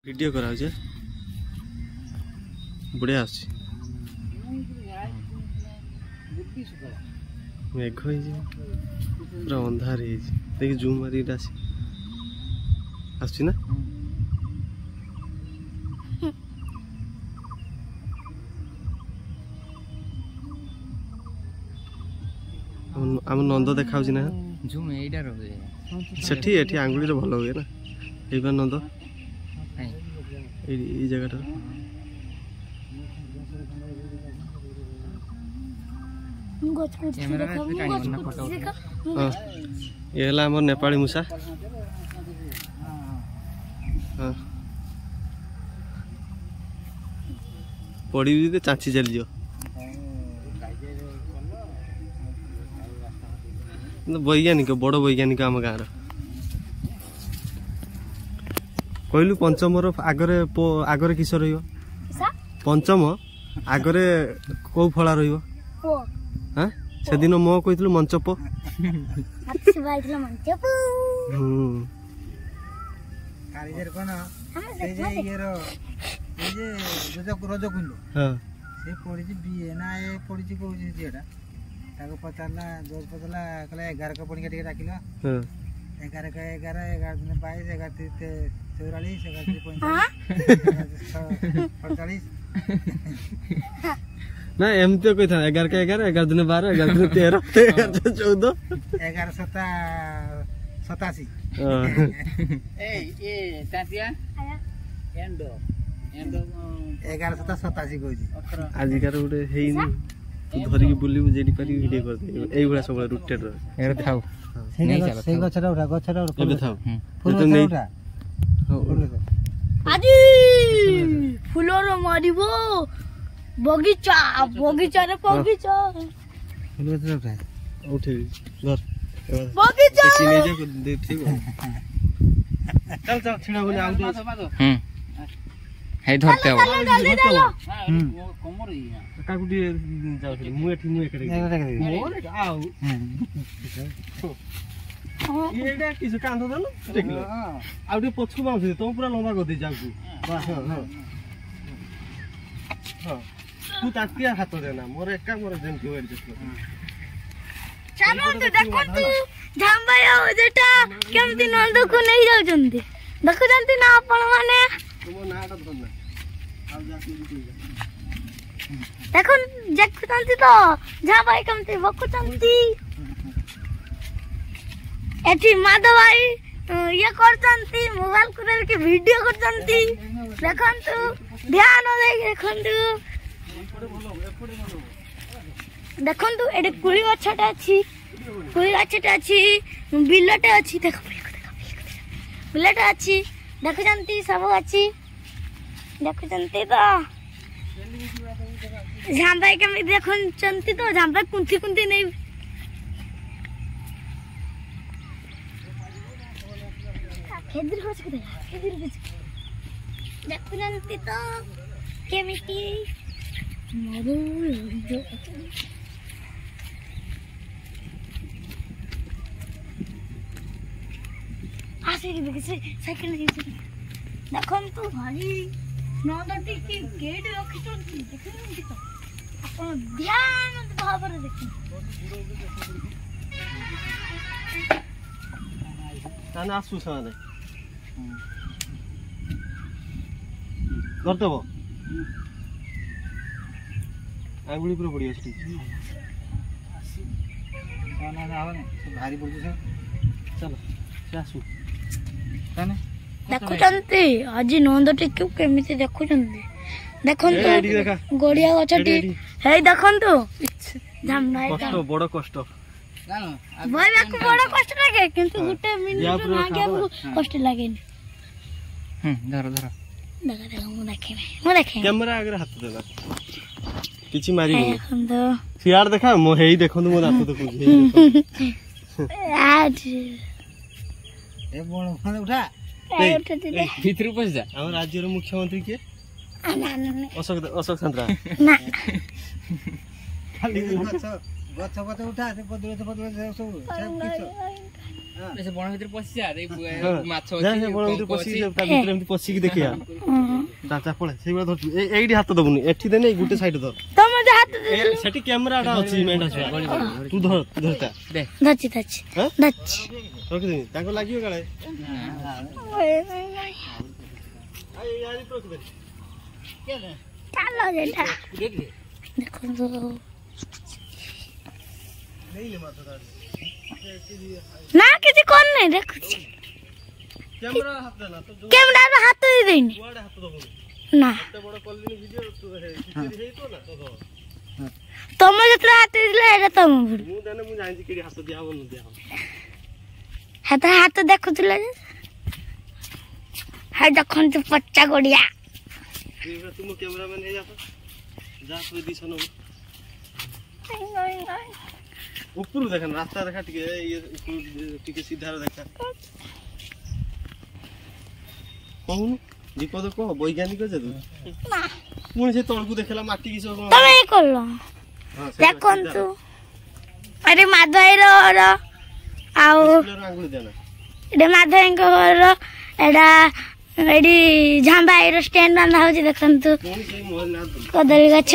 video करा बढ़िया मेघ पूरा अंधार देख जूम मारी आसना आम नंद देखा ना सेठी एठी आंगुली रे भल हुए ना एबार नंद ए जगह ये हमर नेपाली मूसा पड़ी चाची चली जाओ वैज्ञानिक बड़ वैज्ञानिक आम गाँव कहलु पंचम आगरे आगरे किस पंचम आगरे कौ फला हाँ से दिन मो कही मंचप पचारा जोर पचारा कहला 11 का पड़ी के डाकिला 11 का 11 दिन 22 11 44 11 ना एमती कही था 11 का 11 11 दिन 12 11 दिन 13 14 11 87 ए तातिया एंडो 11 87 कहजी आज कार गोटे हेइनी धरिक बुलू जेडी पारी वीडियो कर दे एई भला सब रुटेड रे थाउ सेई गछरा उठा एबे थाउ फूल उठा आजी फुलोर मारिबो बगीचा बगीचा रे बगीचा फूल उठा उठे घर बगीचा किने जे दे ठीक चल चल छिड़ा बोले आउ हे धरते हो कमर ही काकुटी जाउथि मु एठी मु एकरे मोर आउ एडा किस कांदो दन देखलो आउ टे पछु बाउथि तो पूरा लंबा कर दे जाकू हां हां तू तातिया हाथ देना मोर एका मोर जेन तू एड देखलो चलो तो देखो तू झांबाया हो जेटा केमति नंद को नहीं जाउ जंती देखो जंती ना आपण माने तुम नाटा धरना आउ जाकू देखो देखुचंती तो जा भाई कमती बकुचंती एठी माधव भाई ये करचंती मोबाइल कुरेल के वीडियो करचंती देखंतु ध्यान दे देखंतु एडे कुली गछटा अछि बिलटे अछि देखो बिलटे अछि देखुचंती सब अछि देखुचंती तो झांबाई के मैं देखन चंती तो झांबाई कुंती कुंती नहीं खेदर हो सकते खेदर हो देखो चंती तो केमिस्ट्री मारो जो आसे के देखे साइकिल नहीं देखन तो भाई नौदटी के गेट रखी तो देखिन तो अपन ध्यान भाव रे देखिन ताना आसु साले करतबो आंगुली पर पड़ी अछि ना ना हो भारी बोल छ चलो आसु ताने देखुचंती आज नंदटी क्यों केमिति देखुचंती देखंतु गोड़िया गछटी हे देखंतु झामनाय कष्ट बड़ कष्ट भाई बाकू बड़ कष्ट लागे किंतु गुटे मिनिट ना आगे कष्ट लागे धर धर देखा मु देखे कैमरा आगे हाथ देला किछि मारी देखंतु सियार देखा मो हेई देखंतु मो हाथ देखु आज ए बोल उठा भीतर पस जा हम राज्य रो मुख्यमंत्री के अशोक चंद्रा ना खाली गछ उठा से बदले सब ସେ ବଣ ଭିତରେ ପଶିଯା ମାଛ ଯା ସେ ବଣ ଭିତରେ ପଶିକି ତା ଭିତରେ ଏମିତି ପଶିକି ଦେଖିବା ତା ଚାପଳେ ସେଇଭଳିଆ ଧରଛୁ ଏଇଠି ହାତ ଦବୁନି ଏଠି ଦେନେ ଏଇ ଗୋଟେ ସାଇଡ୍ ଧର ତମେ ଯେ ହାତ ସେଠି କ୍ୟାମେରାଟା ଅଛି ମେଣ୍ଢା ଛୁଆ ତୁ ଧରତା ଧରଛି ଧରଛି ଧରଛି ରଖିଦେବି ତାଙ୍କୁ ଲାଗିବ କାଳେ ଚାଲ ଯେଟା ଦେଖନ୍ତୁ ନା କିଛି କରୁନି ଦେଖୁଛି କ୍ୟାମେରା ହାତ ଦେଇନି ନା ତମେ ଯେତେବେଳେ ହାତ ଦେଇଥିଲା ଏଇଟା ତମ ହାତ ଦେଖୁଥିଲା ଯେ ଦେଖନ୍ତୁ ପଚା ଗଡିଆ तुम कैमरामैन है जा पोजीशन ऊपर देखा रास्ता देखा टिके ये टिके सीधा देखा कहून विपद कह वैज्ञानिक जे तू ना पुणी से तळकु देखला माटी की सब तमे करलो देखंतु अरे माधवाईर आउ आंगुली देना एडे माधवाईर एडा एडी झांबाईर स्टैंड बंधा होची देखंतु कदली गछ